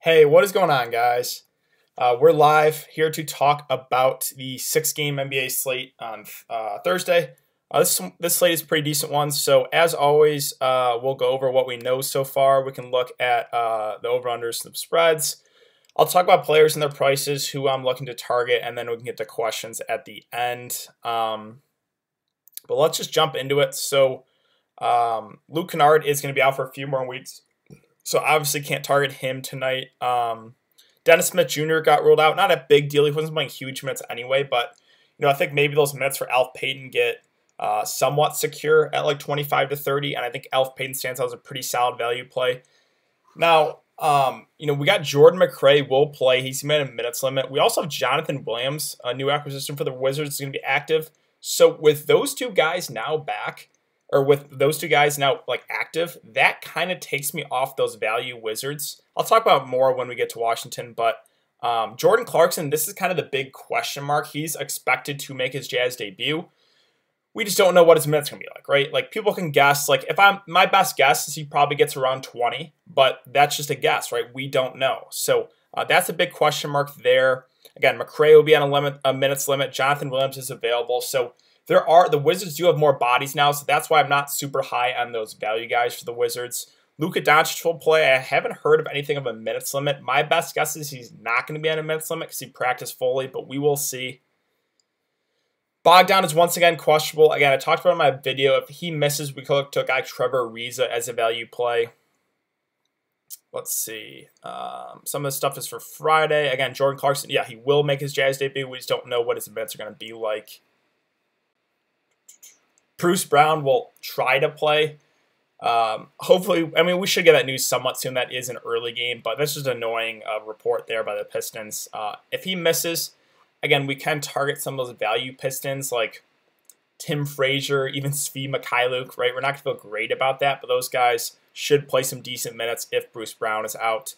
Hey, what is going on, guys? We're live here to talk about the six-game NBA slate on Thursday. This slate is a pretty decent one. So as always, we'll go over what we know so far. We can look at the over/unders and the spreads. I'll talk about players and their prices, who I'm looking to target, and then we can get to questions at the end. But let's just jump into it. So Luke Kennard is going to be out for a few more weeks. So obviously can't target him tonight. Dennis Smith Jr. got ruled out. Not a big deal. He wasn't playing huge minutes anyway, but I think maybe those minutes for Alf Payton get somewhat secure at like 25 to 30, and I think Alf Payton stands out as a pretty solid value play. Now, we got Jordan McRae will play. He's made a minutes limit. We also have Jonathan Williams, a new acquisition for the Wizards, is going to be active. So with those two guys now back, or with those two guys now like active, that kind of takes me off those value Wizards. I'll talk about more when we get to Washington, but Jordan Clarkson, this is kind of the big question mark. He's expected to make his Jazz debut. We just don't know what his minutes are going to be like, right? Like, people can guess. Like, my best guess is he probably gets around 20, but that's just a guess, right? We don't know. So that's a big question mark there. Again, McRae will be on a minutes limit. Jonathan Williams is available. So the Wizards do have more bodies now, so that's why I'm not super high on those value guys for the Wizards. Luka Doncic will play. I haven't heard of anything of a minutes limit. My best guess is he's not going to be on a minutes limit because he practiced fully, but we will see. Bogdan is once again questionable. Again, I talked about in my video. If he misses, we could look to a guy Trevor Ariza as a value play. Let's see. Some of the stuff is for Friday. Again, Jordan Clarkson, yeah, he will make his Jazz debut. We just don't know what his minutes are going to be like. Bruce Brown will try to play. Hopefully, we should get that news somewhat soon. That is an early game, but that's just an annoying report there by the Pistons. If he misses, again, we can target some of those value Pistons like Tim Frazier, even Svi Mikhailuk, right? We're not going to feel great about that, but those guys should play some decent minutes if Bruce Brown is out.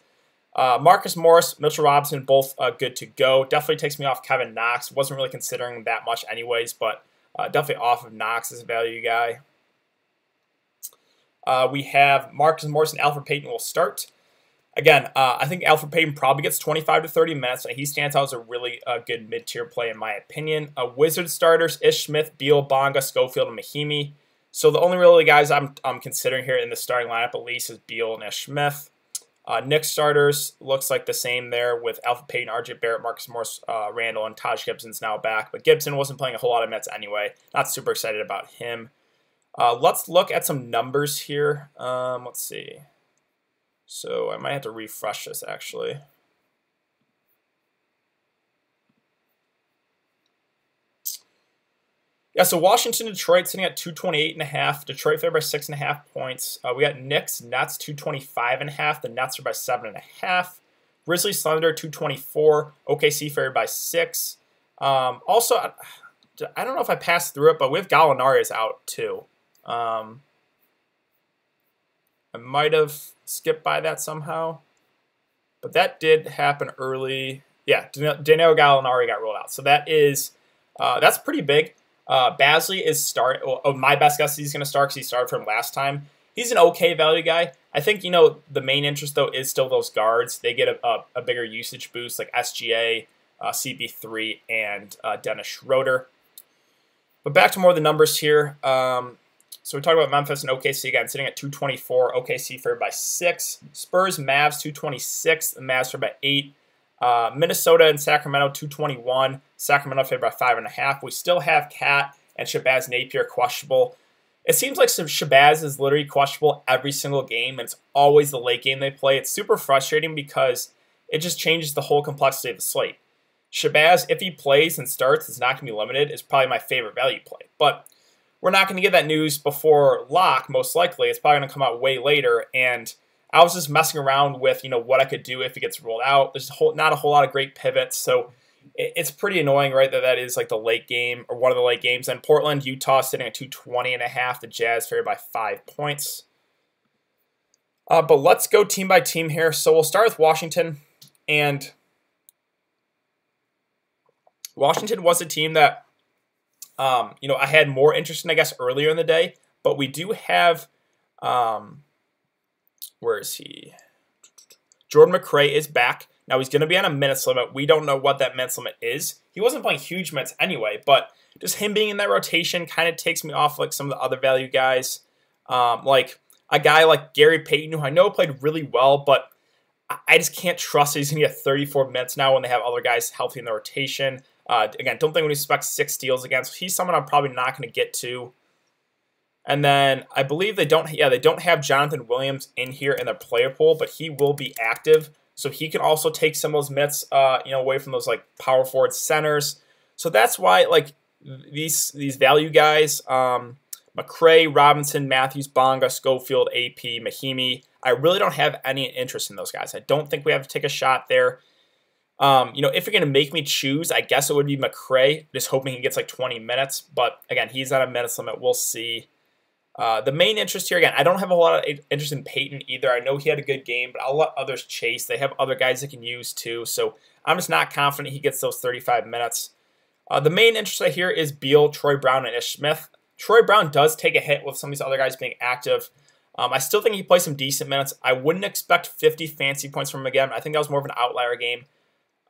Marcus Morris, Mitchell Robinson, both good to go. Definitely takes me off Kevin Knox. Wasn't really considering that much anyways, but definitely off of Knox as a value guy. We have Marcus Morris and Alfred Payton will start. Again, I think Alfred Payton probably gets 25 to 30 minutes. He stands out as a really good mid-tier play in my opinion. Wizard starters, Ish Smith, Beal, Bonga, Schofield, and Mahimi. So the only really guys I'm considering here in the starting lineup at least is Beal and Ish Smith. Knicks starters looks like the same there with Alfred Payton, RJ Barrett, Marcus Morris, Randall, and Taj Gibson's now back. But Gibson wasn't playing a whole lot of minutes anyway. Not super excited about him. Let's look at some numbers here. Let's see. So I might have to refresh this actually. Yeah, so Washington, Detroit sitting at 228.5. Detroit favored by 6.5 points. We got Knicks, Nets 225.5. The Nets are by 7.5. Grizzlies, Thunder 224. OKC favored by 6. Also, I don't know if I passed through it, but we have Gallinari is out too. I might have skipped by that somehow, but that did happen early. Yeah, Danilo Gallinari got rolled out, so that's pretty big. Basley is start. Oh, my best guess is he's going to start because he started from last time. He's an okay value guy. I think the main interest though is still those guards. They get a bigger usage boost like SGA, CB3, and Dennis Schroeder. But back to more of the numbers here. So we talked about Memphis and OKC again, sitting at 224. OKC favored by 6. Spurs, Mavs 226. The Mavs favored by 8. Minnesota and Sacramento 221. Sacramento favored by 5.5. We still have Cat and Shabazz Napier questionable. It seems like Shabazz is literally questionable every single game, and it's always the late game they play. It's super frustrating because it just changes the whole complexity of the slate. Shabazz, if he plays and starts, is not going to be limited. Is probably my favorite value play, but we're not going to get that news before lock, most likely. It's probably going to come out way later, and I was just messing around with, what I could do if he gets rolled out. There's not a whole lot of great pivots, so it's pretty annoying, right, that is like the late game or one of the late games. And Portland, Utah sitting at 220.5. The Jazz favored by 5 points. But let's go team by team here. So we'll start with Washington, and Washington was a team that I had more interest in, I guess, earlier in the day, but we do have, where is he? Jordan McRae is back. Now he's going to be on a minutes limit. We don't know what that minutes limit is. He wasn't playing huge minutes anyway, but just him being in that rotation kind of takes me off like some of the other value guys. Like a guy like Gary Payton, who I know played really well, but I just can't trust that he's going to get 34 minutes now when they have other guys healthy in the rotation. Again, don't think we expect 6 steals again, so he's someone I'm probably not going to get to. And then I believe they don't have Jonathan Williams in here in their player pool, but he will be active. So he can also take some of those minutes, away from those like power forward centers. So that's why like these value guys, McRae, Robinson, Matthews, Bonga, Schofield, AP, Mahimi, I really don't have any interest in those guys. I don't think we have to take a shot there. If you're going to make me choose, I guess it would be McRae, just hoping he gets like 20 minutes. But again, he's on a minutes limit. We'll see. The main interest here, again, I don't have a lot of interest in Peyton either. I know he had a good game, but I'll let others chase. They have other guys they can use too, so I'm just not confident he gets those 35 minutes. The main interest right here is Beal, Troy Brown, and Ish Smith. Troy Brown does take a hit with some of these other guys being active. I still think he plays some decent minutes. I wouldn't expect 50 fancy points from him again. I think that was more of an outlier game.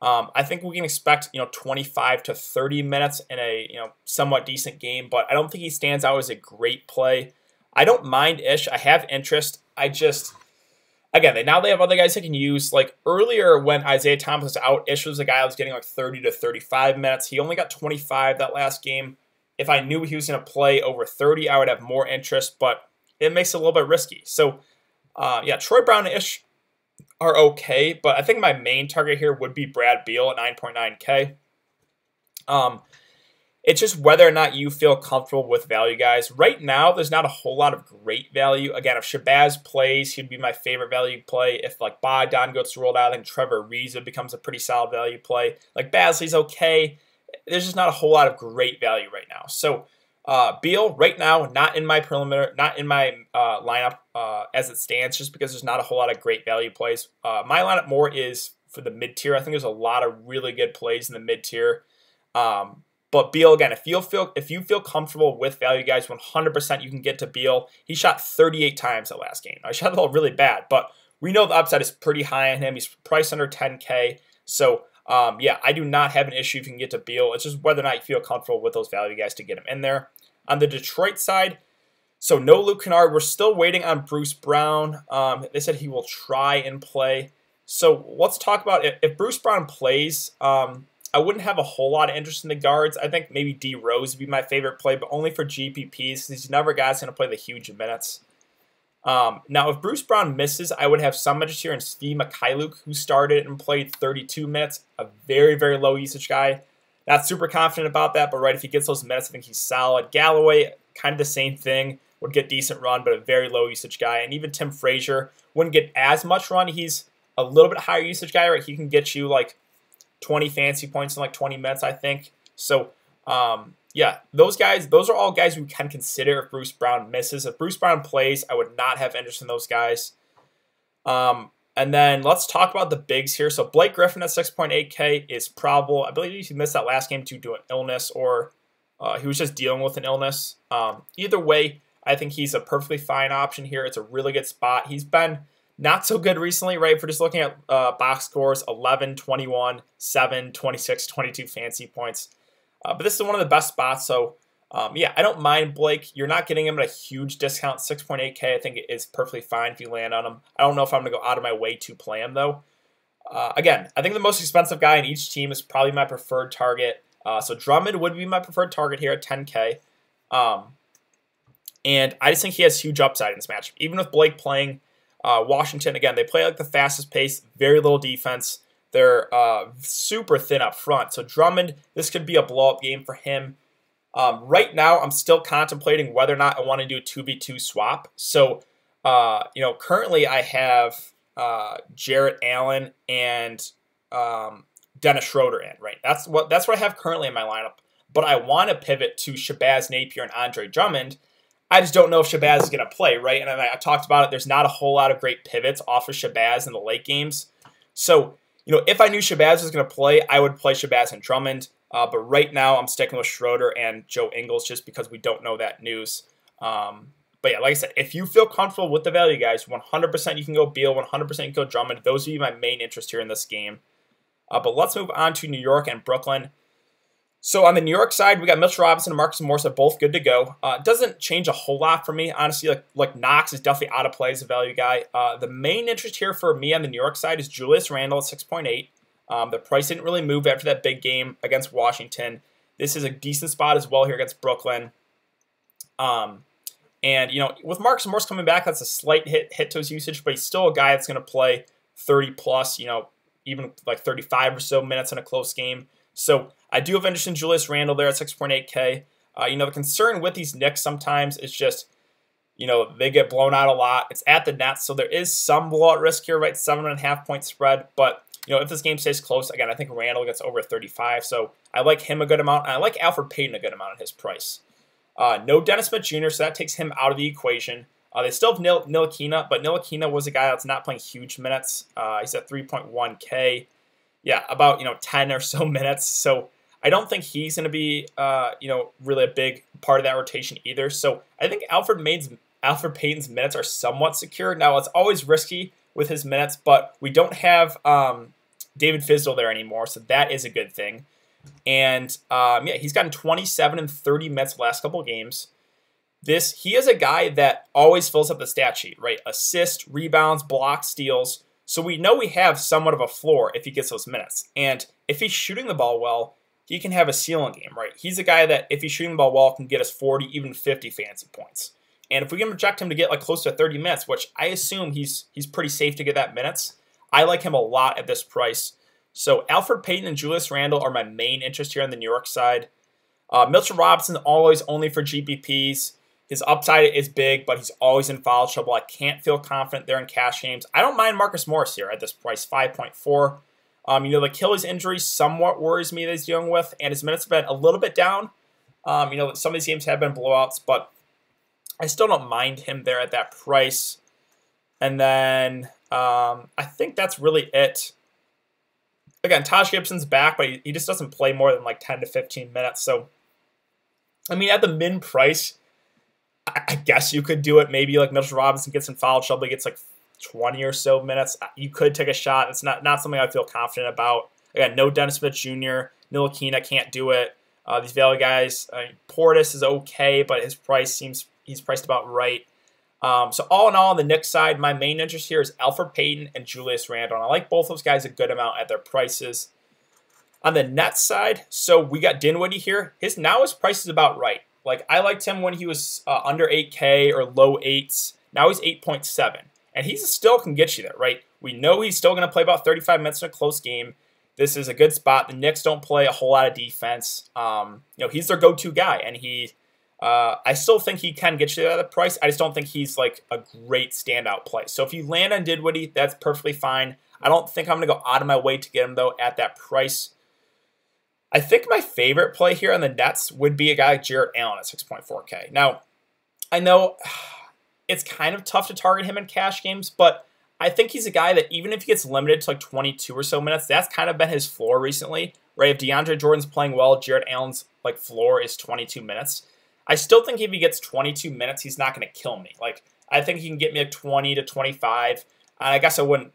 I think we can expect 25 to 30 minutes in a somewhat decent game, but I don't think he stands out as a great play. I don't mind Ish. I have interest. Again, they have other guys they can use. Like earlier when Isaiah Thomas was out, Ish was a guy that was getting like 30 to 35 minutes. He only got 25 that last game. If I knew he was going to play over 30, I would have more interest, but it makes it a little bit risky. So, Troy Brown and Ish are okay, but I think my main target here would be Brad Beal at 9.9K. It's just whether or not you feel comfortable with value guys. Right now, there's not a whole lot of great value. Again, if Shabazz plays, he'd be my favorite value play. If like Bogdan gets rolled out, I think Trevor Ariza becomes a pretty solid value play. Like Basley's okay. There's just not a whole lot of great value right now. So Beal, right now, not in my lineup as it stands, just because there's not a whole lot of great value plays. My lineup more is for the mid-tier. I think there's a lot of really good plays in the mid-tier. But Beal, again, if you feel comfortable with value guys, 100% you can get to Beal. He shot 38 times that last game. Now, he shot it all really bad, but we know the upside is pretty high on him. He's priced under 10K. So, I do not have an issue if you can get to Beal. It's just whether or not you feel comfortable with those value guys to get him in there. On the Detroit side, so no Luke Kennard. We're still waiting on Bruce Brown. They said he will try and play. So let's talk about if Bruce Brown plays. I wouldn't have a whole lot of interest in the guards. I think maybe D Rose would be my favorite play, but only for GPPs because he's never a guy that's going to play the huge minutes. Now, if Bruce Brown misses, I would have some interest here in Steve Mikhailuk, who started and played 32 minutes, a very, very low usage guy. Not super confident about that, but if he gets those minutes, I think he's solid. Galloway, kind of the same thing, would get decent run, but a very low usage guy. And even Tim Frazier wouldn't get as much run. He's a little bit higher usage guy, right? He can get you like 20 fancy points in like 20 minutes, I think. So, those are all guys we can consider if Bruce Brown misses. If Bruce Brown plays, I would not have interest in those guys. And then let's talk about the bigs here. So Blake Griffin at 6.8K is probable. I believe he missed that last game due to an illness, or he was just dealing with an illness. Either way, I think he's a perfectly fine option here. It's a really good spot. He's been not so good recently, right? For just looking at box scores, 11, 21, 7, 26, 22 fancy points. But this is one of the best spots. So, I don't mind Blake. You're not getting him at a huge discount. 6.8K, I think it is perfectly fine if you land on him. I don't know if I'm going to go out of my way to play him, though. Again, I think the most expensive guy in each team is probably my preferred target. So Drummond would be my preferred target here at 10K. And I just think he has huge upside in this matchup. Even with Blake playing Washington, again, they play like the fastest pace, very little defense. They're super thin up front. So Drummond, this could be a blow-up game for him. Right now, I'm still contemplating whether or not I want to do a 2v2 swap. So, currently I have Jarrett Allen and Dennis Schroeder in, right? That's what I have currently in my lineup. But I want to pivot to Shabazz Napier and Andre Drummond. I just don't know if Shabazz is going to play, right? And I talked about it. There's not a whole lot of great pivots off of Shabazz in the late games. So, if I knew Shabazz was going to play, I would play Shabazz and Drummond. But right now, I'm sticking with Schroeder and Joe Ingles just because we don't know that news. But But yeah, like I said, if you feel comfortable with the value, guys, 100% you can go Beal, 100% you can go Drummond. Those would be my main interest here in this game. But let's move on to New York and Brooklyn. So on the New York side, we got Mitchell Robinson and Marcus Morris are both good to go. It doesn't change a whole lot for me, honestly. Like Knox is definitely out of play as a value guy. The main interest here for me on the New York side is Julius Randle at 6.8. The price didn't really move after that big game against Washington. This is a decent spot as well here against Brooklyn. And, with Marcus Morris coming back, that's a slight hit to his usage, but he's still a guy that's going to play 30 plus, even like 35 or so minutes in a close game. So I do have interest in Julius Randle there at 6.8K. The concern with these Knicks sometimes is just, they get blown out a lot. It's at the Nets, so there is some blowout risk here, right? 7.5 point spread. But, if this game stays close, again, I think Randle gets over 35. So I like him a good amount. And I like Alfred Payton a good amount at his price. No Dennis Smith Jr., so that takes him out of the equation. They still have Ntilikina, but Ntilikina was a guy that's not playing huge minutes. He's at 3.1K. Yeah, about 10 or so minutes. So I don't think he's going to be really a big part of that rotation either. So I think Alfred Payton's minutes are somewhat secure. Now it's always risky with his minutes, but we don't have David Fizdale there anymore, so that is a good thing. And he's gotten 27 and 30 minutes the last couple of games. He is a guy that always fills up the stat sheet, right? Assists, rebounds, blocks, steals. So we know we have somewhat of a floor if he gets those minutes. And if he's shooting the ball well, he can have a ceiling game, right? He's a guy that if he's shooting the ball well can get us 40, even 50 fantasy points. And if we can project him to get like close to 30 minutes, which I assume he's pretty safe to get that minutes, I like him a lot at this price. So Alfred Payton and Julius Randle are my main interest here on the New York side. Mitchell Robinson, always only for GPPs. His upside is big, but he's always in foul trouble. I can't feel confident there in cash games. I don't mind Marcus Morris here at this price, 5.4. The Achilles injury somewhat worries me that he's dealing with, and his minutes have been a little bit down. Some of these games have been blowouts, but I still don't mind him there at that price. And then I think that's really it. Again, Taj Gibson's back, but he just doesn't play more than like 10 to 15 minutes. So, at the min price, I guess you could do it. Maybe like Mitchell Robinson gets in foul trouble, gets like 20 or so minutes. You could take a shot. It's not something I feel confident about. Again, no Dennis Smith Jr., Ntilikina can't do it. These value guys, Portis is okay, but his price he's priced about right. So all in all, on the Knicks side, my main interest here is Alfred Payton and Julius Randle. And I like both those guys a good amount at their prices. On the Nets side, so we got Dinwiddie here. His price is about right. Like I liked him when he was under 8K or low 8s. Now he's 8.7. And he still can get you there, right? We know he's still going to play about 35 minutes in a close game. This is a good spot. The Knicks don't play a whole lot of defense. He's their go-to guy. And I still think he can get you at the price. I just don't think he's like a great standout play. So if you land on Dinwiddie, that's perfectly fine. I don't think I'm going to go out of my way to get him, though, at that price. I think my favorite play here on the Nets would be a guy like Jarrett Allen at 6.4K. Now, I know it's kind of tough to target him in cash games, but I think he's a guy that even if he gets limited to like 22 or so minutes, that's kind of been his floor recently, right? If DeAndre Jordan's playing well, Jarrett Allen's like floor is 22 minutes. I still think if he gets 22 minutes, he's not going to kill me. Like, I think he can get me like 20 to 25. I guess I wouldn't,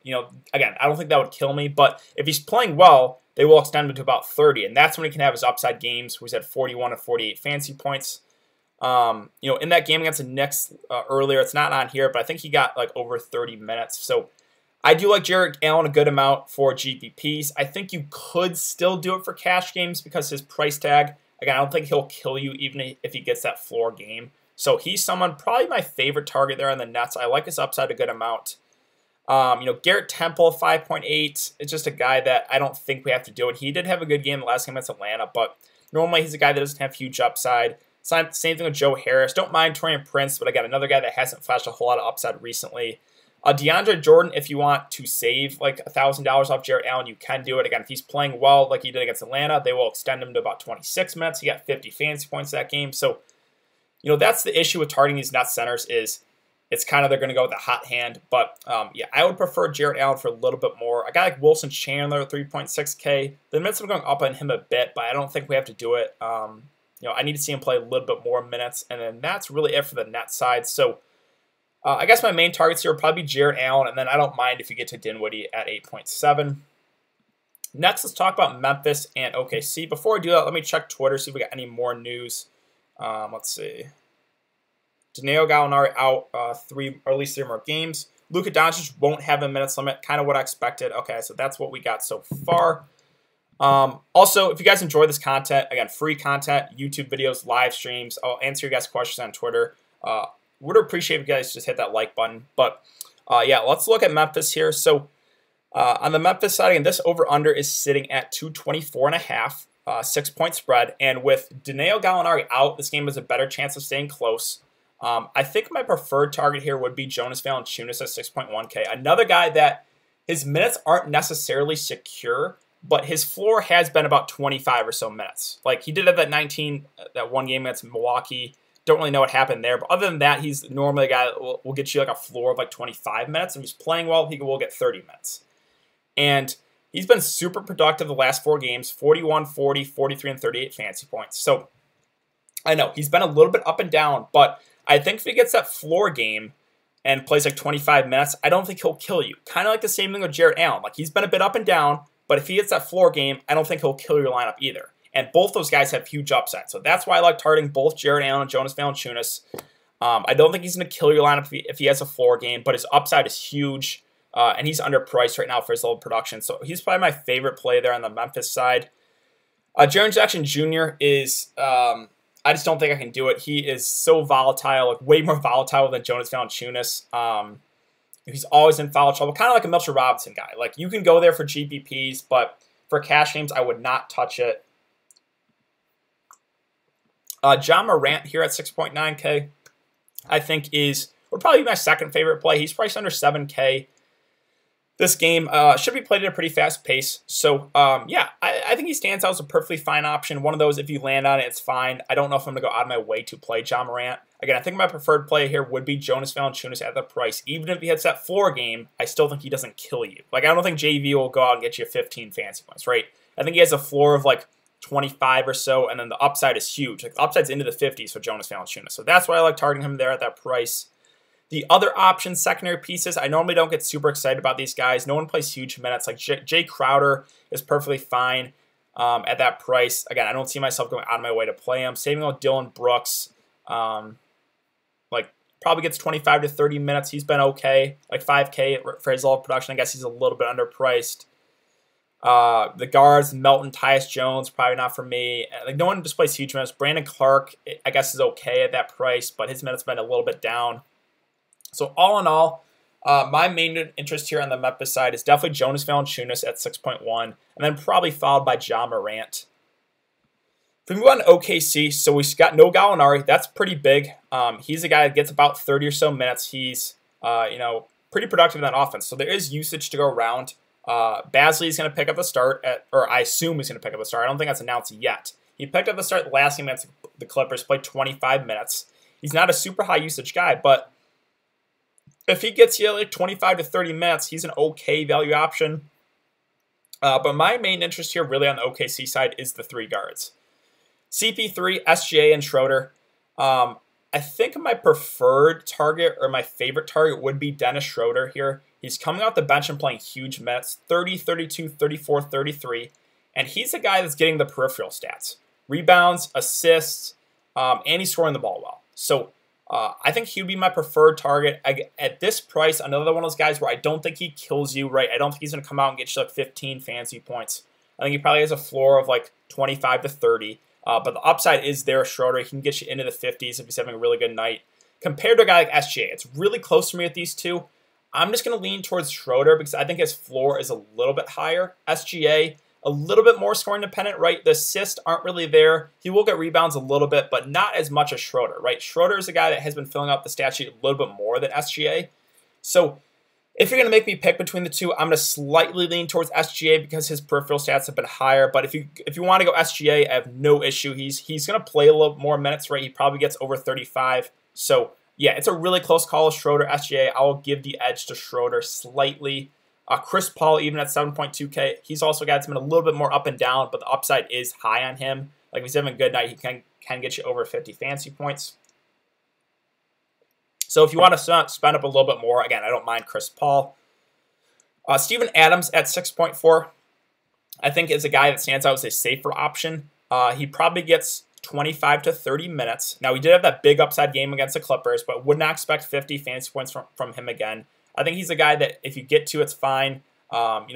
again, I don't think that would kill me. But if he's playing well, they will extend him to about 30. And that's when he can have his upside games where he's at 41 to 48 fantasy points. In that game against the Knicks earlier, it's not on here, but I think he got like over 30 minutes. So I do like Jarrett Allen a good amount for GPPs. I think you could still do it for cash games because his price tag, again, I don't think he'll kill you even if he gets that floor game. So he's probably my favorite target there on the Nets. I like his upside a good amount. Garrett Temple, 5.8. It's just a guy that I don't think we have to do it. He did have a good game the last game against Atlanta, but normally he's a guy that doesn't have huge upside. Same thing with Joe Harris. Don't mind Torian Prince, but again, another guy that hasn't flashed a whole lot of upside recently. DeAndre Jordan, if you want to save like $1,000 off Jarrett Allen, you can do it. Again, if he's playing well like he did against Atlanta, they will extend him to about 26 minutes. He got 50 fantasy points that game. So, that's the issue with targeting these Nets centers is it's kind of they're going to go with a hot hand. But, I would prefer Jarrett Allen for a little bit more. A guy like Wilson Chandler, 3.6K. The minutes are going up on him a bit, but I don't think we have to do it. I need to see him play a little bit more minutes, and then that's really it for the net side. So I guess my main targets here would probably be Jared Allen, and then I don't mind if you get to Dinwiddie at 8.7. Next, let's talk about Memphis and OKC. Before I do that, let me check Twitter, see if we got any more news. Let's see. Danilo Gallinari out at least 3 more games. Luka Doncic won't have a minutes limit, kind of what I expected. Okay, so that's what we got so far. Also, if you guys enjoy this content, again, free content, YouTube videos, live streams, I'll answer your guys' questions on Twitter. Would appreciate if you guys just hit that like button. But yeah, let's look at Memphis here. So on the Memphis side, again, this over-under is sitting at 224.5, 6-point spread. And with Danilo Gallinari out, this game has a better chance of staying close. I think my preferred target here would be Jonas Valanciunas at 6.1K. Another guy that his minutes aren't necessarily secure, but his floor has been about 25 or so minutes. Like, he did have that 19, that one game against Milwaukee. Don't really know what happened there. But other than that, he's normally a guy that will get you like a floor of like 25 minutes. And if he's playing well, he will get 30 minutes. And he's been super productive the last 4 games, 41, 40, 43, and 38 fantasy points. So I know he's been a little bit up and down, but I think if he gets that floor game and plays like 25 minutes, I don't think he'll kill you. Kind of like the same thing with Jared Allen. Like, he's been a bit up and down, but if he hits that floor game, I don't think he'll kill your lineup either. And both those guys have huge upside. So that's why I like targeting both Jared Allen and Jonas Valanciunas. I don't think he's going to kill your lineup if he has a floor game, but his upside is huge. And he's underpriced right now for his level of production. So he's probably my favorite play there on the Memphis side. Jaren Jackson Jr. is, I just don't think I can do it. He is so volatile, like way more volatile than Jonas Valanciunas. He's always in foul trouble, kind of like a Mitchell Robinson guy. Like, you can go there for GPPs, but for cash games, I would not touch it. John Morant here at 6.9K, I think would probably be my second favorite play. He's priced under 7K. This game should be played at a pretty fast pace. So, yeah, I think he stands out as a perfectly fine option. One of those, if you land on it, it's fine. I don't know if I'm going to go out of my way to play John Morant. Again, I think my preferred play here would be Jonas Valanciunas at the price. Even if he hits that floor game, I still think he doesn't kill you. Like, I don't think JV will go out and get you 15 fantasy points, right? I think he has a floor of like 25 or so, and then the upside is huge. Like, the upside's into the 50s for Jonas Valanciunas. So that's why I like targeting him there at that price. The other options, secondary pieces, I normally don't get super excited about these guys. No one plays huge minutes. Like, Jay Crowder is perfectly fine at that price. Again, I don't see myself going out of my way to play him. Saving on Dillon Brooks, probably gets 25 to 30 minutes. He's been okay. Like, 5K for his level of production. I guess he's a little bit underpriced. The guards, Melton, Tyus Jones, probably not for me. Like, no one just plays huge minutes. Brandon Clark, I guess, is okay at that price, but his minutes have been a little bit down. So all in all, my main interest here on the Memphis side is definitely Jonas Valanciunas at 6.1, and then probably followed by John Morant. If we move on to OKC, so we got no Gallinari. That's pretty big. He's a guy that gets about 30 or so minutes. He's pretty productive in that offense. So there is usage to go around. Basley is going to pick up the start, or I assume he's going to pick up the start. I don't think that's announced yet. He picked up the start last game against the Clippers, played 25 minutes. He's not a super high usage guy, but if he gets you like 25 to 30 minutes, he's an okay value option. But my main interest here really on the OKC side is the 3 guards. CP3, SGA, and Schroeder. I think my preferred target or my favorite target would be Dennis Schroeder here. He's coming off the bench and playing huge minutes, 30, 32, 34, 33. And he's a guy that's getting the peripheral stats. Rebounds, assists, and he's scoring the ball well. So I think he would be my preferred target. At this price, another one of those guys where I don't think he kills you, right? I don't think he's going to come out and get you like 15 fantasy points. I think he probably has a floor of like 25 to 30. But the upside is there, Schroeder. He can get you into the 50s if he's having a really good night. Compared to a guy like SGA, it's really close for me with these two. I'm just going to lean towards Schroeder because I think his floor is a little bit higher. SGA, a little bit more scoring dependent, right? The assists aren't really there. He will get rebounds a little bit, but not as much as Schroeder, right? Schroeder is a guy that has been filling up the stat sheet a little bit more than SGA. So if you're going to make me pick between the two, I'm going to slightly lean towards SGA because his peripheral stats have been higher. But if you want to go SGA, I have no issue. He's going to play a little more minutes, right? He probably gets over 35. So yeah, it's a really close call with Schroeder. SGA, I will give the edge to Schroeder slightly. Chris Paul, even at 7.2K, he's also got been a little bit more up and down, but the upside is high on him. Like if he's having a good night, he can get you over 50 fantasy points. So if you want to spend up a little bit more, again, I don't mind Chris Paul. Steven Adams at 6.4, I think is a guy that stands out as a safer option. He probably gets 25 to 30 minutes. Now, he did have that big upside game against the Clippers, but would not expect 50 fantasy points from him again. I think he's a guy that if you get to, it's fine.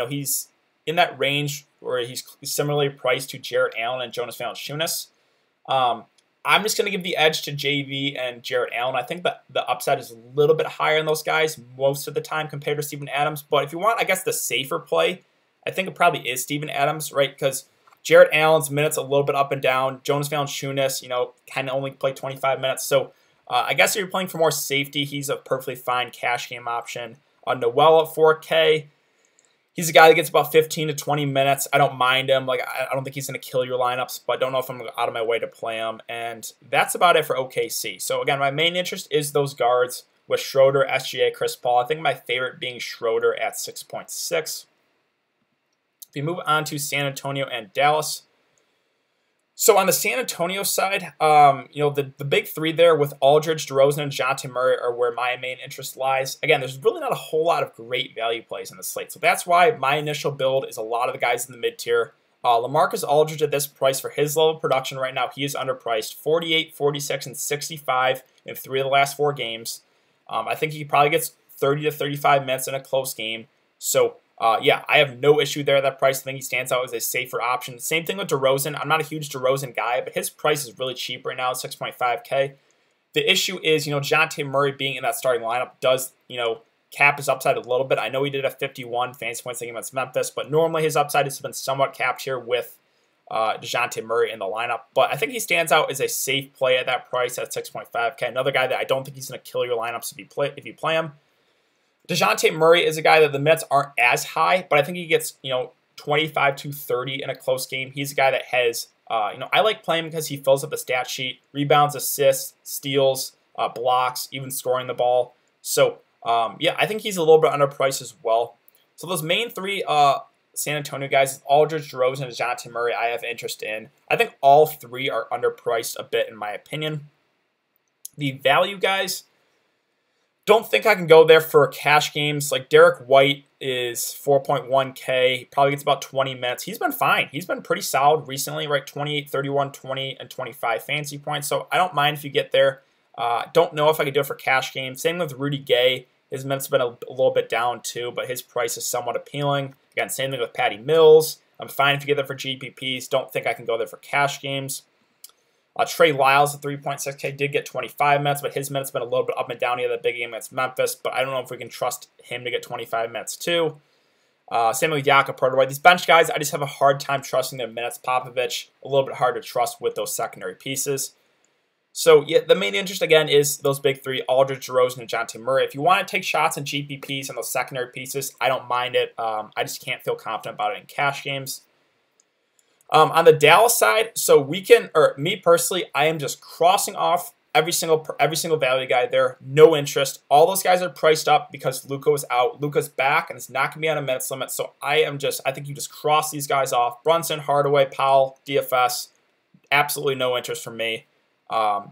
He's in that range where he's similarly priced to Jarrett Allen and Jonas Valanciunas. I'm just going to give the edge to JV and Jarrett Allen. I think that the upside is a little bit higher in those guys most of the time compared to Steven Adams. But if you want, I guess, the safer play, I think it probably is Steven Adams, right? Because Jarrett Allen's minutes a little bit up and down. Jonas Valanciunas, can only play 25 minutes. So I guess if you're playing for more safety, he's a perfectly fine cash game option. Noel at 4K. He's a guy that gets about 15 to 20 minutes. I don't mind him. I don't think he's going to kill your lineups, but I don't know if I'm out of my way to play him. And that's about it for OKC. So, again, my main interest is those guards with Schroeder, SGA, Chris Paul. I think my favorite being Schroeder at 6.6. If we move on to San Antonio and Dallas. So on the San Antonio side, the big three there with Aldridge, DeRozan, and DeJounte Murray are where my main interest lies. Again, there's really not a whole lot of great value plays in the slate. So that's why my initial build is a lot of the guys in the mid-tier. LaMarcus Aldridge at this price for his level of production right now, he is underpriced. 48, 46, and 65 in 3 of the last 4 games. I think he probably gets 30 to 35 minutes in a close game. So I have no issue there at that price. I think he stands out as a safer option. Same thing with DeRozan. I'm not a huge DeRozan guy, but his price is really cheap right now at 6.5K. The issue is, DeJounte Murray being in that starting lineup does, cap his upside a little bit. I know he did have 51 fantasy points against Memphis, but normally his upside has been somewhat capped here with DeJounte Murray in the lineup. But I think he stands out as a safe play at that price at 6.5K. Another guy that I don't think he's going to kill your lineups if you play him. DeJounte Murray is a guy that the minutes aren't as high, but I think he gets, 25 to 30 in a close game. He's a guy that has, I like playing because he fills up the stat sheet, rebounds, assists, steals, blocks, even scoring the ball. So, I think he's a little bit underpriced as well. So those main 3 San Antonio guys, Aldridge, DeRozan, and DeJounte Murray, I have interest in. I think all 3 are underpriced a bit in my opinion. The value guys, don't think I can go there for cash games. Like Derek White is 4.1K. He probably gets about 20 minutes. He's been fine. He's been pretty solid recently, right? 28, 31, 20, and 25 fantasy points. So I don't mind if you get there. Don't know if I could do it for cash games. Same with Rudy Gay. His minutes have been a little bit down too, but his price is somewhat appealing. Again, same thing with Patty Mills. I'm fine if you get there for GPPs. Don't think I can go there for cash games. Trey Lyles at 3.6K did get 25 minutes, but his minutes have been a little bit up and down. He had that big game against Memphis, but I don't know if we can trust him to get 25 minutes too. Same with Jakob Poeltl. These bench guys, I just have a hard time trusting their minutes. Popovich, a little bit hard to trust with those secondary pieces. So, the main interest, again, is those big 3, Aldridge, DeRozan, and DeJounte Murray. If you want to take shots in GPPs and those secondary pieces, I don't mind it. I just can't feel confident about it in cash games. On the Dallas side, so me personally, I am just crossing off every single value guy there. No interest. All those guys are priced up because Luka was out. Luka's back, and it's not going to be on a minutes limit. So I think you just cross these guys off. Brunson, Hardaway, Powell, DFS, absolutely no interest from me.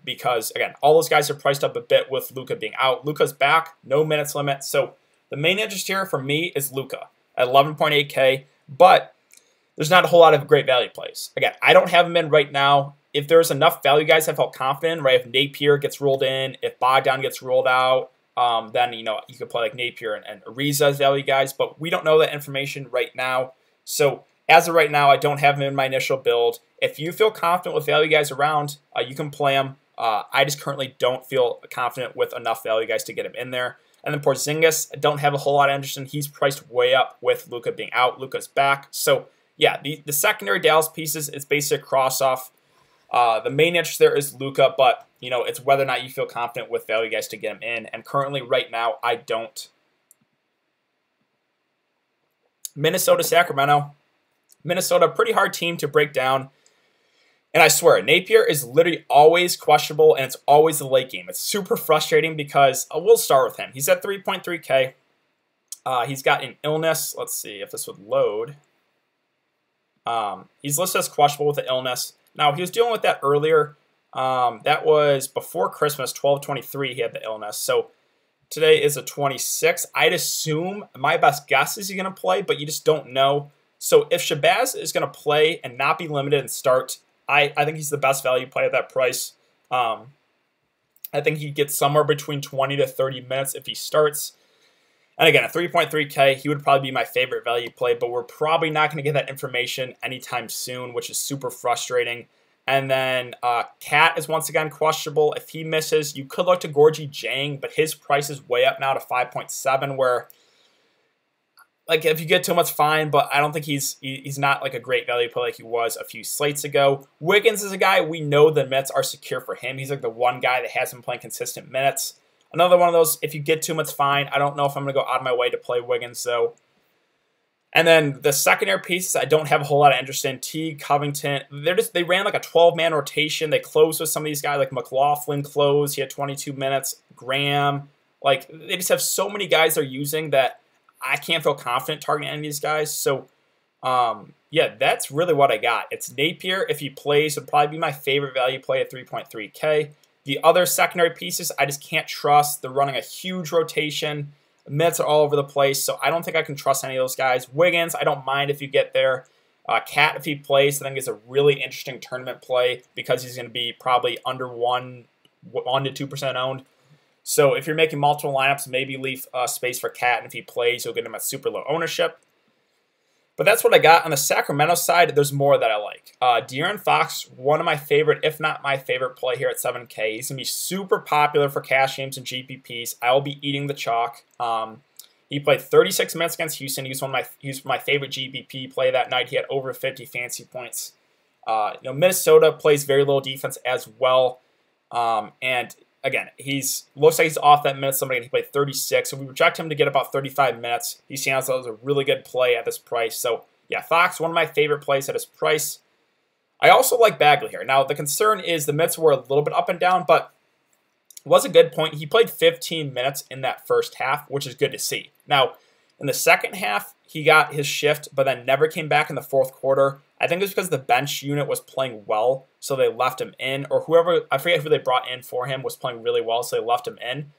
Because, again, all those guys are priced up a bit with Luka being out. Luka's back, no minutes limit. So the main interest here for me is Luka at 11.8K. But there's not a whole lot of great value plays. Again, I don't have him in right now. If there's enough value guys I felt confident, right? If Napier gets ruled in, if Bogdan gets ruled out, then, you could play like Napier and Ariza as value guys. But we don't know that information right now. So as of right now, I don't have him in my initial build. If you feel confident with value guys around, you can play him. I just currently don't feel confident with enough value guys to get him in there. And then Porzingis, I don't have a whole lot of interest in. He's priced way up with Luka being out. Luka's back. So, the secondary Dallas pieces is basically a cross-off. The main interest there is Luka, but, it's whether or not you feel confident with value guys to get him in. And currently, right now, I don't. Minnesota, Sacramento. Minnesota, pretty hard team to break down. And I swear, Napier is literally always questionable, and it's always the late game. It's super frustrating because we'll start with him. He's at 3.3K. He's got an illness. Let's see if this would load. He's listed as questionable with the illness. Now, he was dealing with that earlier. That was before Christmas, 12/23, he had the illness. So today is the 26th. I'd assume, my best guess is he's going to play, but you just don't know. So if Shabazz is going to play and not be limited and start, I think he's the best value play at that price. I think he gets somewhere between 20 to 30 minutes if he starts. And again, at 3.3K, he would probably be my favorite value play, but we're probably not going to get that information anytime soon, which is super frustrating. And then Cat is once again questionable. If he misses, you could look to Gorgie Jang, but his price is way up now to 5.7, where like if you get to him, it's fine, but I don't think he's not like a great value play like he was a few slates ago. Wiggins is a guy we know the minutes are secure for him. He's like the one guy that has been playing consistent minutes. Another one of those, if you get to him, it's fine. I don't know if I'm going to go out of my way to play Wiggins, though. And then the secondary pieces, I don't have a whole lot of interest in. Teague, Covington, they ran like a 12-man rotation. They closed with some of these guys, like McLaughlin closed. He had 22 minutes. Graham. Like, they just have so many guys they're using that I can't feel confident targeting any of these guys. So, yeah, that's really what I got. It's Napier. If he plays, would probably be my favorite value play at 3.3K. The other secondary pieces, I just can't trust. They're running a huge rotation. The minutes are all over the place, so I don't think I can trust any of those guys. Wiggins, I don't mind if you get there. Cat, if he plays, I think is a really interesting tournament play because he's going to be probably under 1 to 2% owned. So if you're making multiple lineups, maybe leave space for Cat, and if he plays, you'll get him at super low ownership. But that's what I got. On the Sacramento side, there's more that I like. De'Aaron Fox, one of my favorite, if not my favorite play here at 7K. He's going to be super popular for cash games and GPPs. I will be eating the chalk. He played 36 minutes against Houston. He was my favorite GPP play that night. He had over 50 fantasy points. Minnesota plays very little defense as well. And again, looks like he's off that minutes limit. He played 36, so we project him to get about 35 minutes. He stands out as a really good play at this price. So, yeah, Fox, one of my favorite plays at his price. I also like Bagley here. Now, the concern is the minutes were a little bit up and down, but it was a good point. He played 15 minutes in that first half, which is good to see. Now, in the second half, he got his shift, but then never came back in the fourth quarter. I think it was because the bench unit was playing well, so they left him in, or whoever, I forget who they brought in for him, was playing really well, so they left him in.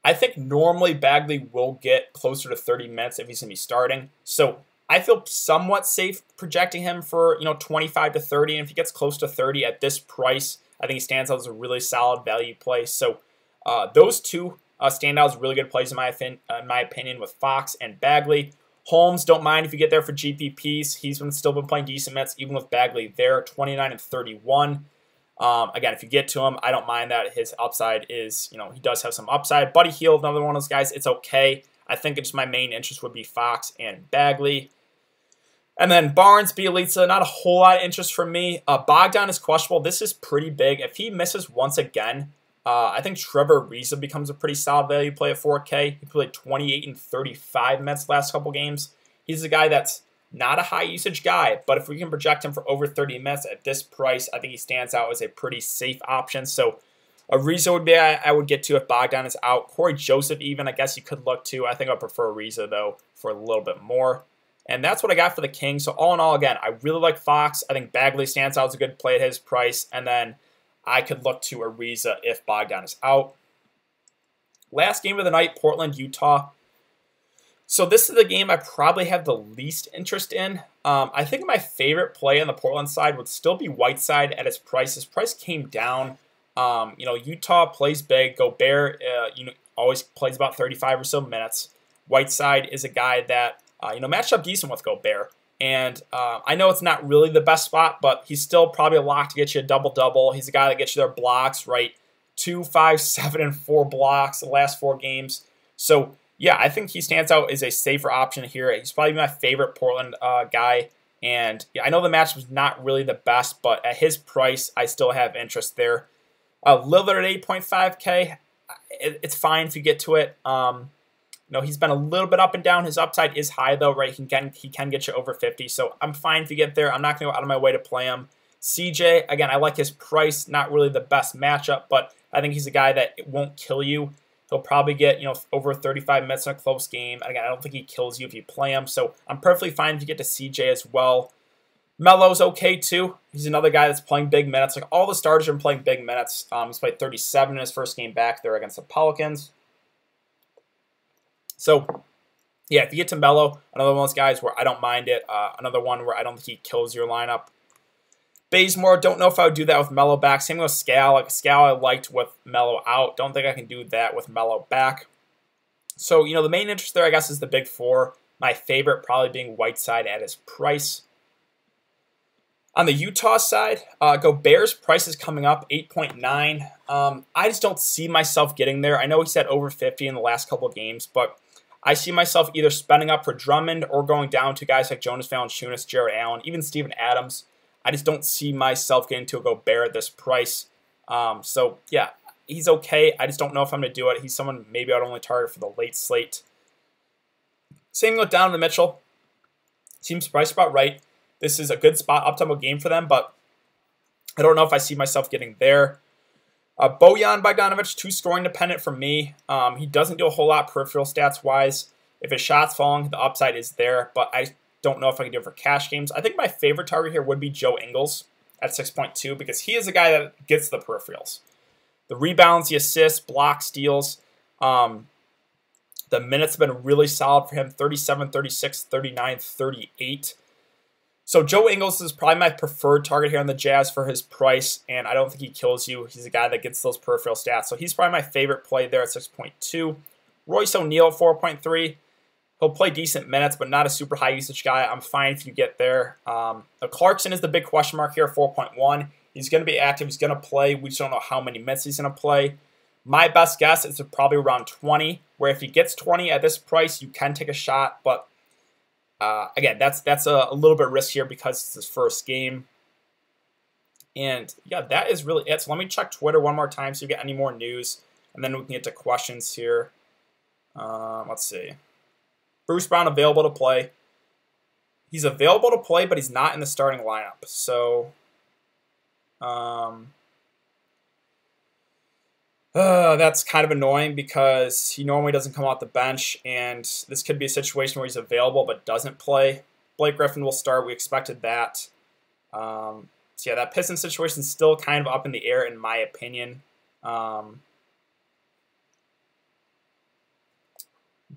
I think normally Bagley will get closer to 30 minutes if he's going to be starting, so I feel somewhat safe projecting him for 25 to 30, and if he gets close to 30 at this price, I think he stands out as a really solid value play. So those two stand out as really good plays in my opinion with Fox and Bagley. Holmes, don't mind if you get there for GPPs. He's still been playing decent minutes, even with Bagley there, 29 and 31. Again, if you get to him, I don't mind that. His upside is, he does have some upside. Buddy Hield, another one of those guys, it's okay. I think it's my main interest would be Fox and Bagley. And then Barnes, Bielitsa, not a whole lot of interest from me. Bogdan is questionable. This is pretty big. If he misses once again, I think Trevor Ariza becomes a pretty solid value play at 4K. He played 28 and 35 minutes last couple games. He's a guy that's not a high usage guy, but if we can project him for over 30 minutes at this price, I think he stands out as a pretty safe option. So Ariza would be I would get to if Bogdan is out. Corey Joseph even, I guess you could look to. I think I'd prefer Ariza, though, for a little bit more. And that's what I got for the Kings. So all in all, again, I really like Fox. I think Bagley stands out as a good play at his price. And then I could look to Ariza if Bogdan is out. Last game of the night, Portland, Utah. So this is the game I probably have the least interest in. I think my favorite play on the Portland side would still be Whiteside at his price. His price came down. Utah plays big. Gobert, always plays about 35 or so minutes. Whiteside is a guy that, matched up decent with Gobert. And I know it's not really the best spot, but he's still probably a lock to get you a double-double. He's a guy that gets you their blocks, right? 2, 5, 7, and 4 blocks the last 4 games. So, yeah, I think he stands out as a safer option here. He's probably my favorite Portland guy. And yeah, I know the match was not really the best, but at his price, I still have interest there. Lillard at 8.5K, it's fine if you get to it. He's been a little bit up and down. His upside is high, though, right? He can get you over 50, so I'm fine if you get there. I'm not going to go out of my way to play him. CJ, again, I like his price. Not really the best matchup, but I think he's a guy that won't kill you. He'll probably get, over 35 minutes in a close game. And again, I don't think he kills you if you play him, so I'm perfectly fine if you get to CJ as well. Melo's okay too. He's another guy that's playing big minutes. Like all the starters are playing big minutes. He's played 37 in his first game back there against the Pelicans. So, yeah, if you get to Melo, another one of those guys where I don't mind it. Another one where I don't think he kills your lineup. Bazemore, don't know if I would do that with Melo back. Same with Scal. Like Scal I liked with Melo out. Don't think I can do that with Melo back. So, the main interest there, I guess, is the big four. My favorite probably being Whiteside at his price. On the Utah side, Gobert's price is coming up, 8.9. I just don't see myself getting there. I know he's at over 50 in the last couple of games, but I see myself either spending up for Drummond or going down to guys like Jonas Valanciunas, Jarrett Allen, even Steven Adams. I just don't see myself getting to a Gobert at this price. So, yeah, he's okay. I just don't know if I'm going to do it. He's someone maybe I'd only target for the late slate. Same with Donovan Mitchell. Seems priced about right. This is a good spot, up-tempo game for them, but I don't know if I see myself getting there. Bojan Bogdanovic, too scoring dependent for me. He doesn't do a whole lot peripheral stats-wise. If his shot's falling, the upside is there, but I don't know if I can do it for cash games. I think my favorite target here would be Joe Ingles at 6.2 because he is a guy that gets the peripherals. The rebounds, the assists, blocks, steals. The minutes have been really solid for him, 37, 36, 39, 38. So Joe Ingles is probably my preferred target here on the Jazz for his price, and I don't think he kills you. He's a guy that gets those peripheral stats. So he's probably my favorite play there at 6.2. Royce O'Neal at 4.3. He'll play decent minutes, but not a super high usage guy. I'm fine if you get there. Clarkson is the big question mark here at 4.1. He's going to be active. He's going to play. We just don't know how many minutes he's going to play. My best guess is probably around 20, where if he gets 20 at this price, you can take a shot, but again, that's a little bit riskier because it's his first game. And yeah, that is really it. So let me check Twitter one more time so you get any more news, and then we can get to questions here. Let's see. Bruce Brown available to play. He's available to play, but he's not in the starting lineup. So that's kind of annoying because he normally doesn't come off the bench, and this could be a situation where he's available but doesn't play. Blake Griffin will start. We expected that. So yeah, that Pistons situation is still kind of up in the air in my opinion.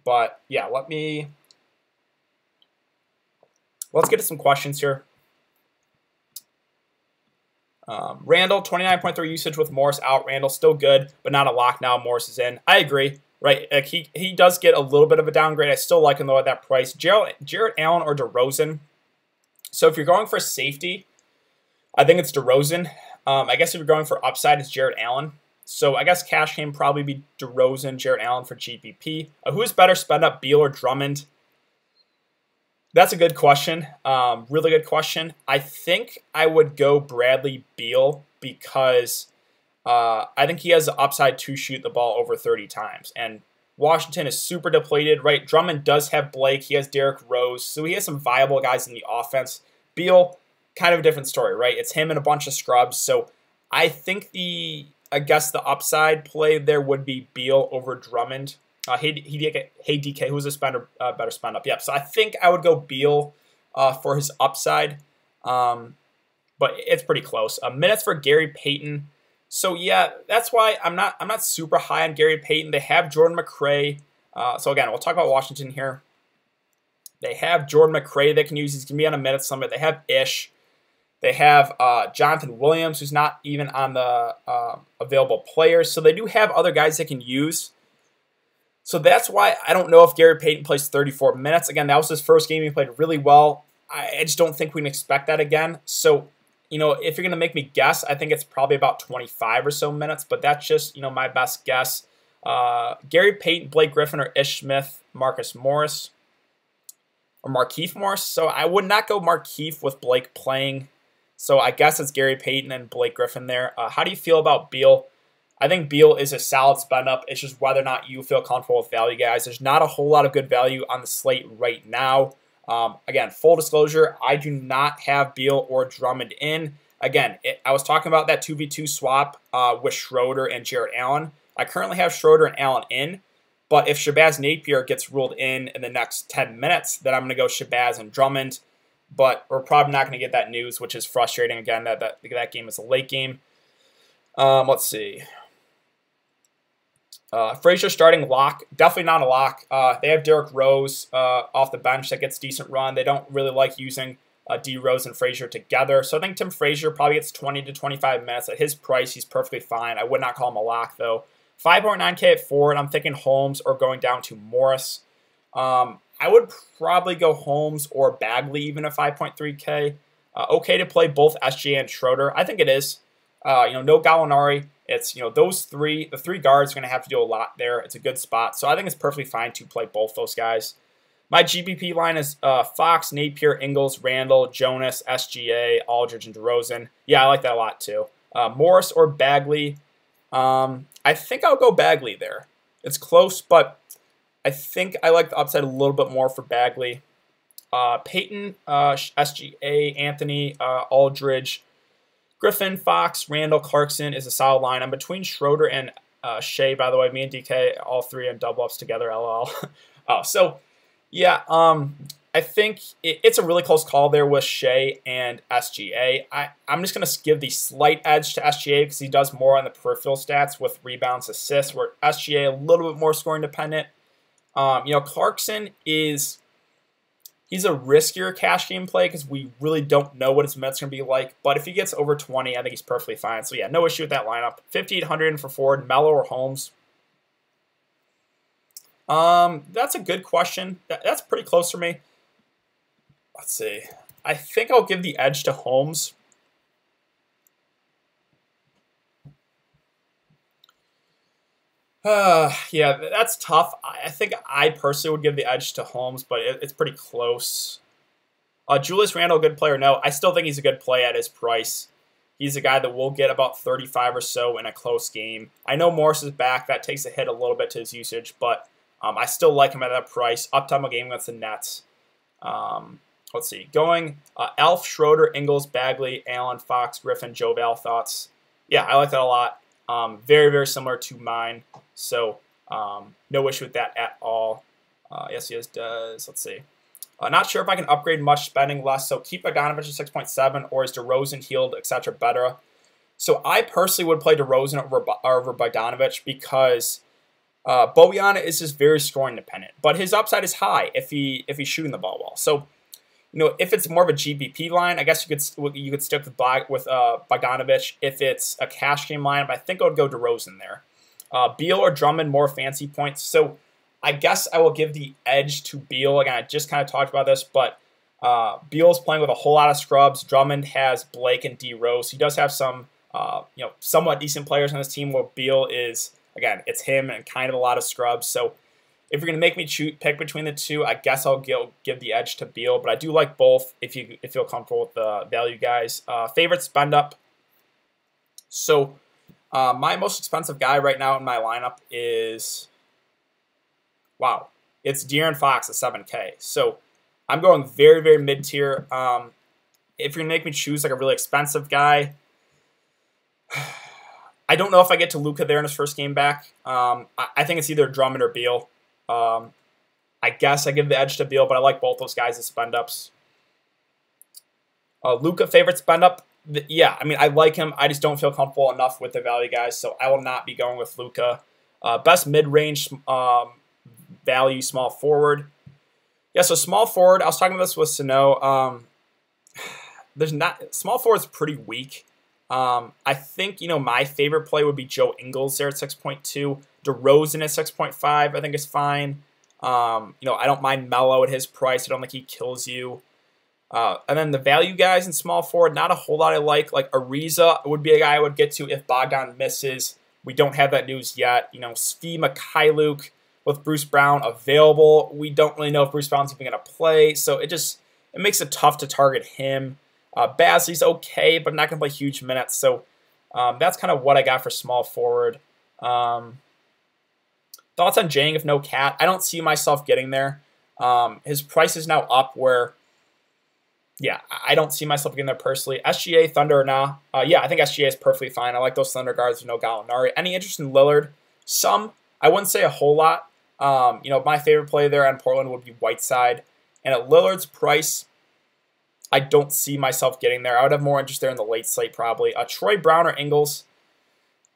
But yeah, let's get to some questions here. Randall, 29.3 usage with Morris out. Randall still good, but not a lock now. Morris is in. I agree, right? Like he does get a little bit of a downgrade. I still like him, though, at that price. Jarrett Allen or DeRozan. So if you're going for safety, I think it's DeRozan. I guess if you're going for upside, it's Jarrett Allen. So I guess cash can probably be DeRozan, Jarrett Allen for GPP. Who is better, spend up, Beal or Drummond? That's a good question. Really good question. I think I would go Bradley Beal because I think he has the upside to shoot the ball over 30 times. And Washington is super depleted, right? Drummond does have Blake. He has Derrick Rose. So he has some viable guys in the offense. Beal, kind of a different story, right? It's him and a bunch of scrubs. So I think the upside play there would be Beal over Drummond. Hey DK, who's a better spend up? Yep. So I think I would go Beal for his upside, but it's pretty close. Minutes for Gary Payton. So yeah, that's why I'm not super high on Gary Payton. They have Jordan McRae. So again, we'll talk about Washington here. They have Jordan McRae they can use. He's gonna be on a minutes limit. They have Ish. They have Jonathan Williams, who's not even on the available players. So they do have other guys they can use. So that's why I don't know if Gary Payton plays 34 minutes. Again, that was his first game. He played really well. I just don't think we can expect that again. So, if you're going to make me guess, I think it's probably about 25 or so minutes. But that's just, my best guess. Gary Payton, Blake Griffin, or Ish Smith, Marcus Morris, or Markieff Morris. So I would not go Markieff with Blake playing. So I guess it's Gary Payton and Blake Griffin there. How do you feel about Beal? I think Beal is a solid spend up. It's just whether or not you feel comfortable with value, guys. There's not a whole lot of good value on the slate right now. Again, full disclosure, I do not have Beal or Drummond in. Again, I was talking about that 2v2 swap with Schroeder and Jarrett Allen. I currently have Schroeder and Allen in, but if Shabazz Napier gets ruled in the next 10 minutes, then I'm going to go Shabazz and Drummond. but we're probably not going to get that news, which is frustrating. Again, that game is a late game. Let's see. Frazier starting lock, definitely not a lock. They have Derrick Rose off the bench that gets decent run. They don't really like using D Rose and Frazier together, so I think Tim Frazier probably gets 20 to 25 minutes. At his price, he's perfectly fine. I would not call him a lock though. 5.9K at forward. I'm thinking Holmes or going down to Morris. I would probably go Holmes or Bagley even at 5.3K. Okay to play both SGA and Schroeder. I think it is. No Gallinari. It's, those three, the three guards are going to have to do a lot there. It's a good spot. So I think it's perfectly fine to play both those guys. My GPP line is Fox, Napier, Ingles, Randall, Jonas, SGA, Aldridge, and DeRozan. Yeah, I like that a lot too. Morris or Bagley. I think I'll go Bagley there. It's close, but I think I like the upside a little bit more for Bagley. Peyton, SGA, Anthony, Aldridge, Griffin, Fox, Randall, Clarkson is a solid line. I'm between Schroeder and Shea, by the way. Me and DK, all three in double ups together, LOL. I think it's a really close call there with Shea and SGA. I'm just going to give the slight edge to SGA because he does more on the peripheral stats with rebounds, assists, where SGA a little bit more scoring dependent. Clarkson he's a riskier cash game play because we really don't know what his minutes are going to be like. But if he gets over 20, I think he's perfectly fine. So, yeah, no issue with that lineup. 5,800 for Ford, Mello or Holmes. That's a good question. That's pretty close for me. Let's see. I think I'll give the edge to Holmes. Yeah, that's tough. I think I personally would give the edge to Holmes, but it's pretty close. Julius Randle, good player? No, I still think he's a good play at his price. He's a guy that will get about 35 or so in a close game. I know Morris is back. That takes a hit a little bit to his usage, but I still like him at that price. Uptime game against the Nets. Let's see. Going Elf, Schroeder, Ingles, Bagley, Allen, Fox, Griffin, Joval. Thoughts? Yeah, I like that a lot. Very, very similar to mine. So no issue with that at all. Yes, he does. Let's see. Not sure if I can upgrade much, spending less. So keep Bogdanovich at 6.7, or is DeRozan healed, etc. better? So I personally would play DeRozan over Bogdanovich because Bojan is just very scoring dependent, but his upside is high if he's shooting the ball well. So if it's more of a GBP line, I guess you could stick with Bogdanovich. If it's a cash game line, I think I would go DeRozan there. Beal or Drummond, more fancy points. So I guess I will give the edge to Beal. Again, I just kind of talked about this, but Beal's playing with a whole lot of scrubs. Drummond has Blake and D Rose. He does have some somewhat decent players on his team, where Beal is, again, it's him and kind of a lot of scrubs. So if you're going to make me pick between the two, I guess I'll give the edge to Beal, but I do like both if you feel comfortable with the value guys. Favorite spend up. So my most expensive guy right now in my lineup is, it's De'Aaron Fox at 7K. So I'm going very, very mid-tier. If you're going to make me choose like a really expensive guy, I don't know if I get to Luka there in his first game back. I think it's either Drummond or Beal. I guess I give the edge to Beal, but I like both those guys as spend-ups. Luka favorite spend-up? Yeah, I mean, I like him. I just don't feel comfortable enough with the value guys, so I will not be going with Luka. Best mid-range value small forward. Yeah, so small forward, I was talking about this with Sano. Small forward's pretty weak. I think, my favorite play would be Joe Ingles there at 6.2. DeRozan at 6.5, I think is fine. I don't mind Mello at his price. I don't think he kills you. And then the value guys in small forward, not a whole lot I like. Like Ariza would be a guy I would get to if Bogdan misses. We don't have that news yet. Svi Mikhailuk with Bruce Brown available. We don't really know if Bruce Brown's even going to play. So it makes it tough to target him. Basley's okay, but not going to play huge minutes. So that's kind of what I got for small forward. Thoughts on Jang if no Cat? I don't see myself getting there. His price is now up where, I don't see myself getting there personally. SGA, Thunder or nah? I think SGA is perfectly fine. I like those Thunder guards with no Gallinari. Any interest in Lillard? Some. I wouldn't say a whole lot. My favorite play there on Portland would be Whiteside. And at Lillard's price, I don't see myself getting there. I would have more interest there in the late slate probably. Troy Brown or Ingles.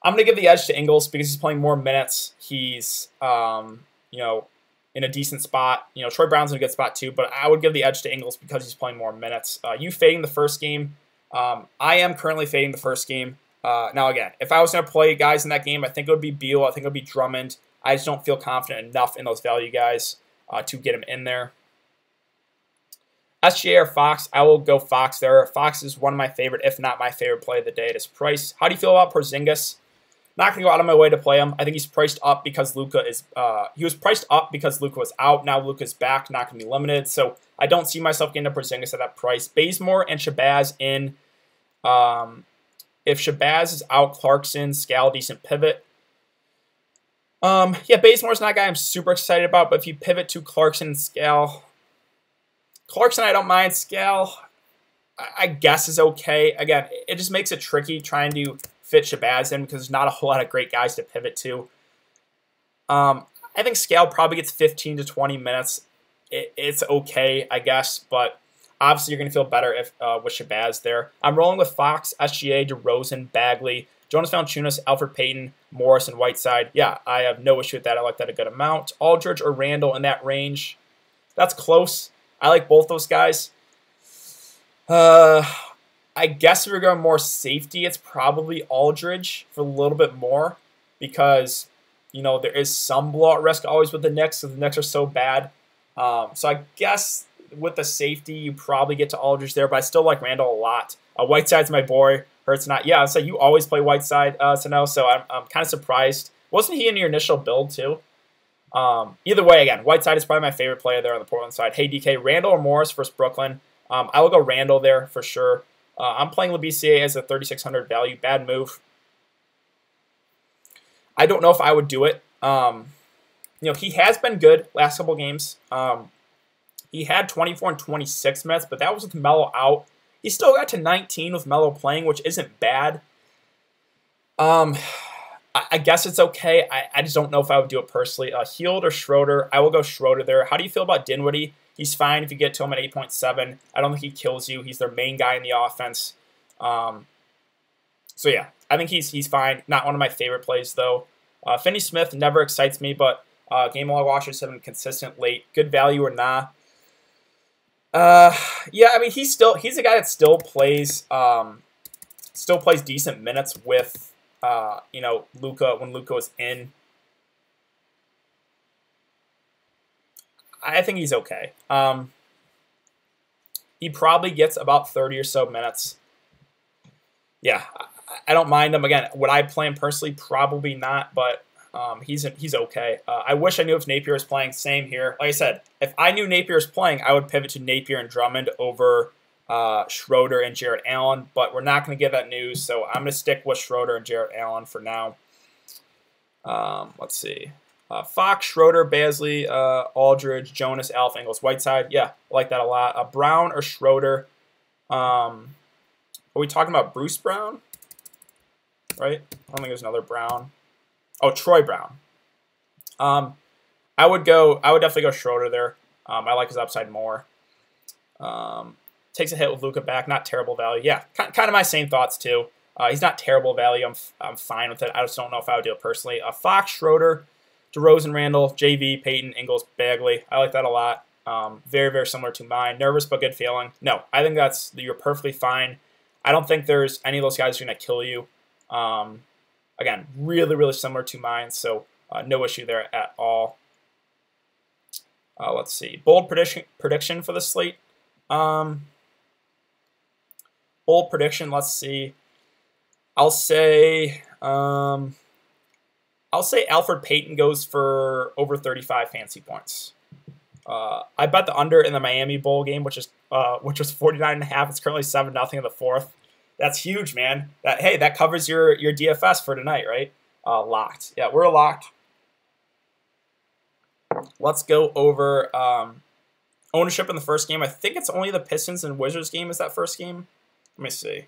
I'm going to give the edge to Ingles because he's playing more minutes. He's, in a decent spot. Troy Brown's in a good spot too, but I would give the edge to Ingles because he's playing more minutes. You fading the first game. I am currently fading the first game. Now, again, if I was going to play guys in that game, I think it would be Beal. I think it would be Drummond. I just don't feel confident enough in those value guys to get him in there. SGA or Fox, I will go Fox there. Fox is one of my favorite, if not my favorite play of the day at his price. How do you feel about Porzingis? Not going to go out of my way to play him. I think he's priced up because Luka is. He was priced up because Luka was out. Now Luka's back, not going to be limited. So I don't see myself getting to Porzingis at that price. Bazemore and Shabazz in. If Shabazz is out, Clarkson, Scal, decent pivot. Bazemore's not a guy I'm super excited about, but if you pivot to Clarkson and Scal, Clarkson I don't mind. Scal, I guess is okay. Again, it just makes it tricky trying to fit Shabazz in because there's not a whole lot of great guys to pivot to. I think Scal probably gets 15 to 20 minutes. It's okay, I guess, but obviously you're going to feel better if with Shabazz there. I'm rolling with Fox, SGA, DeRozan, Bagley, Jonas Valanciunas, Alfred Payton, Morris, and Whiteside. Yeah, I have no issue with that. I like that a good amount. Aldridge or Randall in that range. That's close. I like both those guys. I guess if we're going more safety, it's probably Aldridge for a little bit more because, there is some blowout risk always with the Knicks because the Knicks are so bad. So I guess with the safety, you probably get to Aldridge there, but I still like Randall a lot. Whiteside's my boy. Hurts not. Yeah, so you always play Whiteside, Sano, so I'm kind of surprised. Wasn't he in your initial build too? Either way, again, Whiteside is probably my favorite player there on the Portland side. Hey, DK, Randall or Morris versus Brooklyn? I will go Randall there for sure. I'm playing LaBCA as a 3,600 value. Bad move. I don't know if I would do it. He has been good last couple games. He had 24 and 26 minutes, but that was with Melo out. He still got to 19 with Melo playing, which isn't bad. I guess it's okay. I just don't know if I would do it personally. Hield or Schroeder? I will go Schroeder there. How do you feel about Dinwiddie? He's fine if you get to him at 8.7. I don't think he kills you. He's their main guy in the offense. So yeah, I think he's fine. Not one of my favorite plays though. Finney Smith never excites me, but game log watchers have been consistent late. Good value or nah? Yeah, I mean he's a guy that still plays decent minutes with Luka when Luka was in. I think he's okay. He probably gets about 30 or so minutes. Yeah, I don't mind him. Again, would I play him personally? Probably not, but he's okay. I wish I knew if Napier was playing. Same here. Like I said, if I knew Napier was playing, I would pivot to Napier and Drummond over Schroeder and Jarrett Allen, but we're not going to get that news, so I'm going to stick with Schroeder and Jarrett Allen for now. Let's see. Fox, Schroeder, Basley, Aldridge, Jonas, Alf, Ingles, Whiteside. Yeah, I like that a lot. Brown or Schroeder? Are we talking about Bruce Brown? Right? I don't think there's another Brown. Oh, Troy Brown. I would definitely go Schroeder there. I like his upside more. Takes a hit with Luka back. Not terrible value. Yeah, kind of my same thoughts too. He's not terrible value. I'm fine with it. I just don't know if I would do it personally. Fox, Schroeder, DeRozan, Randall, JV, Peyton, Ingles, Bagley. I like that a lot. Very, very similar to mine. Nervous but good feeling. No, I think you're perfectly fine. I don't think there's any of those guys who are going to kill you. Again, really, really similar to mine, so no issue there at all. Let's see. Bold prediction for the slate. Bold prediction, let's see. I'll say Alfred Payton goes for over 35 fantasy points. I bet the under in the Miami Bowl game, which was 49.5. It's currently 7-0 in the fourth. That's huge, man. That covers your DFS for tonight, right? Locked. Yeah, we're locked. Let's go over ownership in the first game. I think it's only the Pistons and Wizards game is that first game. Let me see.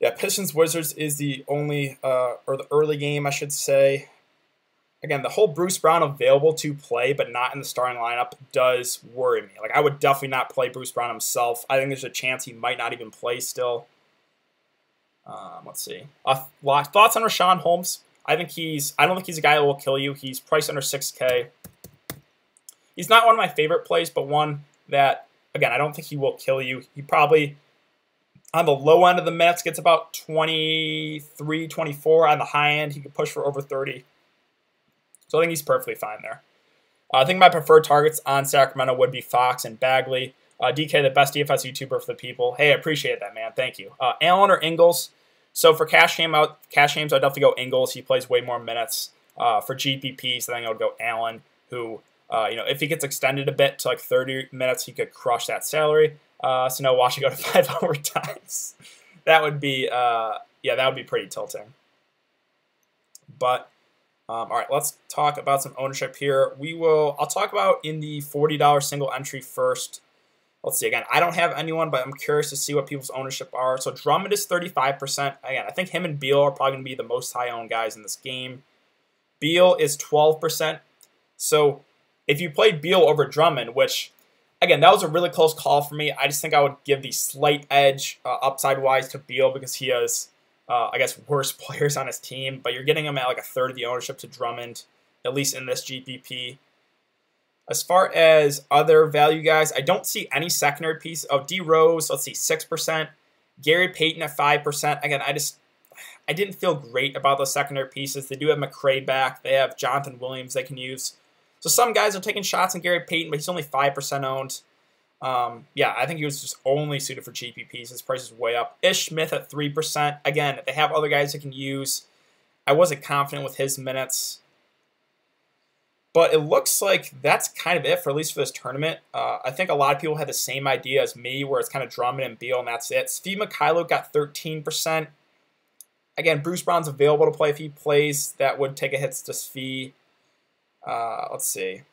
Yeah, Pistons Wizards is the only or the early game, I should say. again, the whole Bruce Brown available to play but not in the starting lineup does worry me. Like, I would definitely not play Bruce Brown himself. I think there's a chance he might not even play still. Let's see. Thoughts on Rashawn Holmes? I don't think he's a guy that will kill you. He's priced under 6K. He's not one of my favorite plays, but one that, again, I don't think he will kill you. He probably, on the low end of the minutes, gets about 23, 24. On the high end, he could push for over 30. So I think he's perfectly fine there. I think my preferred targets on Sacramento would be Fox and Bagley. DK, the best DFS YouTuber for the people. Hey, I appreciate that, man. Thank you. Allen or Ingles. So for cash games, I'd definitely go Ingles. He plays way more minutes. For GPPs, I think I would go Allen, who, if he gets extended a bit to like 30 minutes, he could crush that salary. So no, watch it go to 5 overtimes. That would be, that would be pretty tilting. But all right, let's talk about some ownership here. I'll talk about in the $40 single entry first. Let's see, again, I don't have anyone, but I'm curious to see what people's ownership are. So Drummond is 35%. Again, I think him and Beal are probably going to be the most high-owned guys in this game. Beal is 12%. So if you played Beal over Drummond, which, again, that was a really close call for me. I just think I would give the slight edge upside-wise to Beal because he has, worse players on his team. But you're getting him at like a third of the ownership to Drummond, at least in this GPP. As far as other value guys, I don't see any secondary piece of D Rose. Let's see, 6%. Gary Payton at 5%. Again, I didn't feel great about those secondary pieces. They do have McCray back. They have Jonathan Williams they can use. So some guys are taking shots on Gary Payton, but he's only 5% owned. I think he was just only suited for GPPs. His price is way up. Ish Smith at 3%. Again, they have other guys they can use. I wasn't confident with his minutes. But it looks like that's kind of it, for at least for this tournament. I think a lot of people had the same idea as me, where it's kind of Drummond and Beal, and that's it. Steve Mikhailuk got 13%. Again, Bruce Brown's available to play if he plays. That would take a hit to Svi. Let's see.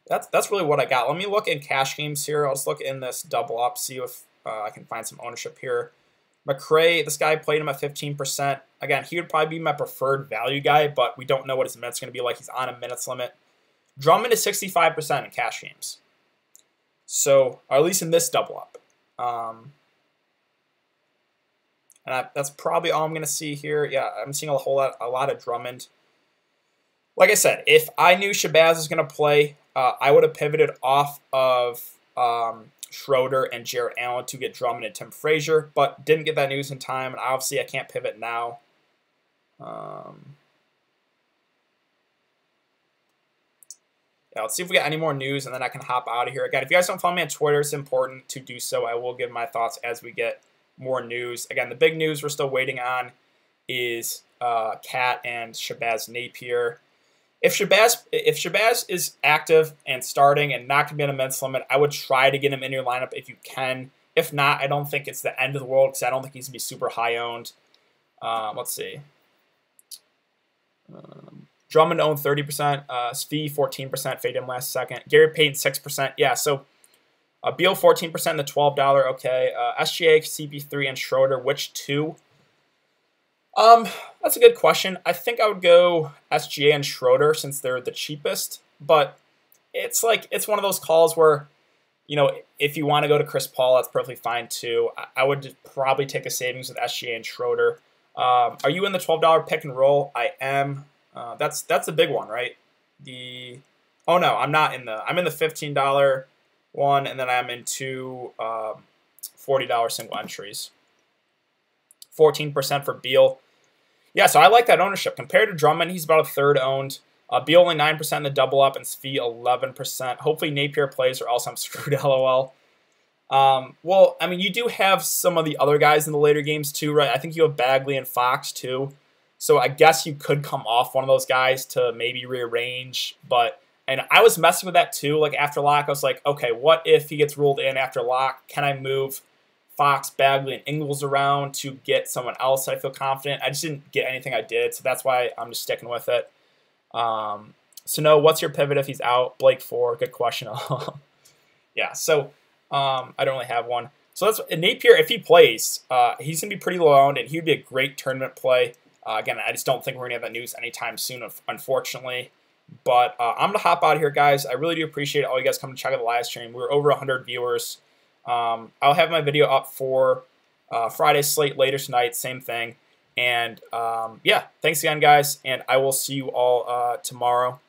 That's really what I got. Let me look in cash games here. I'll just look in this double up, see if I can find some ownership here. McCray, this guy played him at 15%. Again, he would probably be my preferred value guy, but we don't know what his minutes are going to be like. He's on a minutes limit. Drummond is 65% in cash games. So, or at least in this double up. That's probably all I'm going to see here. Yeah, I'm seeing a lot of Drummond. Like I said, if I knew Shabazz was going to play, I would have pivoted off of Schroeder and Jarrett Allen to get Drummond and Tim Frazier, but didn't get that news in time, and obviously I can't pivot now. Let's see if we get any more news, and then I can hop out of here. Again, if you guys don't follow me on Twitter, it's important to do so. I will give my thoughts as we get more news. Again, the big news we're still waiting on is Cat and Shabazz Napier. If Shabazz is active and starting and not going to be on a minutes limit, I would try to get him in your lineup if you can. If not, I don't think it's the end of the world because I don't think he's going to be super high owned. Let's see. Drummond owned 30%. Svi 14%. Fade him last second. Gary Payton 6%. Yeah, so Beal 14% in the $12. Okay. SGA, CP3, and Schroeder. Which two? That's a good question. I think I would go SGA and Schroeder since they're the cheapest, but it's one of those calls where, if you want to go to Chris Paul, that's perfectly fine too. I would probably take a savings with SGA and Schroeder. Are you in the $12 pick and roll? I am. That's a big one, right? Oh no, I'm not in I'm in the $15 one, and then I'm in two $40 single entries. 14% for Beal. Yeah, so I like that ownership. Compared to Drummond, he's about a third owned. Beal only 9% in the double up, and Svi 11%. Hopefully Napier plays, or else I'm screwed, LOL. Well, I mean, you do have some of the other guys in the later games too, right? I think you have Bagley and Fox too. So I guess you could come off one of those guys to maybe rearrange. And I was messing with that too. Like after lock, I was like, okay, what if he gets ruled in after lock? Can I move Fox, Bagley, and Ingles around to get someone else that I feel confident? I just didn't get anything I did, so that's why I'm just sticking with it. So no, what's your pivot if he's out? Blake 4, good question. Yeah, so I don't really have one. So that's Napier. If he plays, he's gonna be pretty low owned, and he'd be a great tournament play. Again, I just don't think we're going to have that news anytime soon, unfortunately. But I'm going to hop out of here, guys. I really do appreciate all you guys coming to check out the live stream. We're over 100 viewers. I'll have my video up for Friday's slate later tonight. Same thing. And yeah, thanks again, guys. And I will see you all tomorrow.